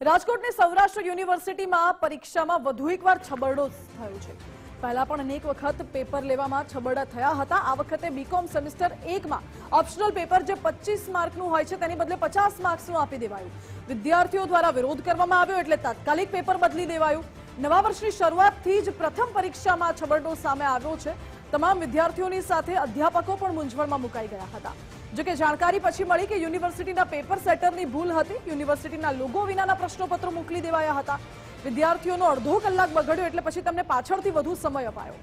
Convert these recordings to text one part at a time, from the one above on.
રાજકોટની સૌરાષ્ટ્ર યુનિવર્સિટીમાં પરીક્ષામાં વધુ એકવાર છબરડો થયો છે। પહેલા પણ અનેક વખત પેપર લેવામાં છબરડા થયા હતા। આ વખતે બીકોમ સેમેસ્ટર 1 માં ઓપ્શનલ પેપર જે 25 માર્કનું હોય છે તેની બદલે 50 માર્ક્સનું આપી દેવાયું। વિદ્યાર્થીઓ દ્વારા વિરોધ કરવામાં આવ્યો એટલે તાત્કાલિક પેપર બદલી દેવાયું। નવા વર્ષની શરૂઆતથી જ પ્રથમ પરીક્ષામાં છબરડો સામે આવ્યો છે। તમામ વિદ્યાર્થીઓની સાથે અધ્યાપકો પણ મૂંઝવણમાં મુકાઈ ગયા હતા। જો કે જાણકારી પછી મળી કે યુનિવર્સિટીના પેપર સેટરની ભૂલ હતી। યુનિવર્સિટીના લોગો વિનાના પ્રશ્નોપત્રો મોકલી દેવાયા હતા। વિદ્યાર્થીઓનો અડધો કલાક બગડ્યો એટલે પછી તેમને પાછળથી વધુ સમય અપાયો।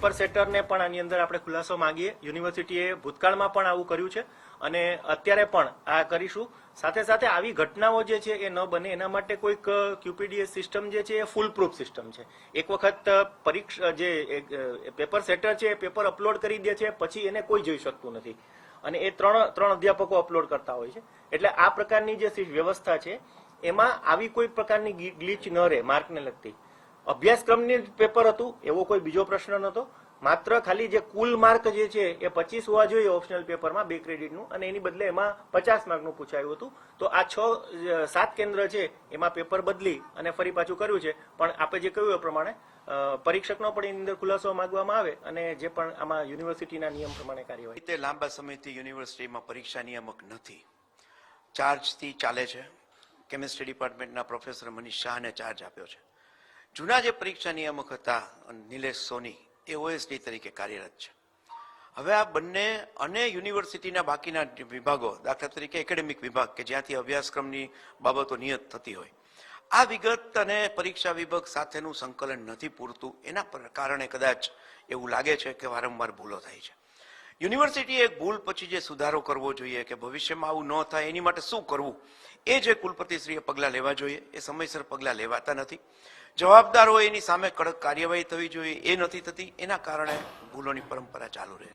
પેપર સેટરને પણ આની અંદર આપણે ખુલાસો માંગીએ। યુનિવર્સિટીએ ભૂતકાળમાં પણ આવું કર્યું છે અને અત્યારે પણ આ કરીશું। સાથે સાથે આવી ઘટનાઓ જે છે એ ન બને એના માટે કોઈક ક્યુપીડીએસ સિસ્ટમ જે છે એ ફૂલ પ્રૂફ સિસ્ટમ છે। એક વખત પરીક્ષા જે પેપર સેટર છે એ પેપર અપલોડ કરી દે છે, પછી એને કોઈ જોઈ શકતું નથી અને એ ત્રણ અધ્યાપકો અપલોડ કરતા હોય છે। એટલે આ પ્રકારની જે વ્યવસ્થા છે એમાં આવી કોઈ પ્રકારની ગ્લિચ ન રહે માર્કને લગતી। અભ્યાસક્રમની પેપર હતું એવો કોઈ બીજો પ્રશ્ન નહોતો, માત્ર ખાલી જે કુલ માર્ક જે છે એ 25 હોવા જોઈએ ઓપ્શનલ પેપરમાં 2 ક્રેડિટનું, અને એની બદલે એમાં 50 માર્કનું પૂછાયું હતું। તો આ 6-7 કેન્દ્ર છે એમાં પેપર બદલી અને ફરી પાછું કર્યું છે। પણ આપણે જે કહ્યું એ પ્રમાણે પરીક્ષકનો પણ એની અંદર ખુલાસો માંગવામાં આવે અને જે પણ આમાં યુનિવર્સિટીના નિયમ પ્રમાણે કાર્યવાહી। તે લાંબા સમયથી યુનિવર્સિટીમાં પરીક્ષા નિયામક નથી, ચાર્જથી ચાલે છે। કેમિસ્ટ્રી ડિપાર્ટમેન્ટના પ્રોફેસર મનીષ શાહને ચાર્જ આપ્યો છે। જૂના જે પરીક્ષા નિયામક હતા નિલેશ સોની એ ઓએસડી તરીકે કાર્યરત છે। હવે આ બંને અને યુનિવર્સિટીના બાકીના વિભાગો, દાખલા તરીકે એકેડેમિક વિભાગ કે જ્યાંથી અભ્યાસક્રમની બાબતો નિયત થતી હોય, આ વિગત અને પરીક્ષા વિભાગ સાથેનું સંકલન નથી પૂરતું। એના કારણે કદાચ એવું લાગે છે કે વારંવાર ભૂલો થાય છે। યુનિવર્સિટીએ એક ભૂલ પછી જે સુધારો કરવો જોઈએ કે ભવિષ્યમાં આવું ન થાય એની માટે શું કરવું, એ જે કુલપતિશ્રીએ પગલાં લેવા જોઈએ એ સમયસર પગલાં લેવાતા નથી। જવાબદાર હોય એની સામે કડક કાર્યવાહી થવી જોઈએ, એ નથી થતી। એના કારણે ભૂલોની પરંપરા ચાલુ રહે।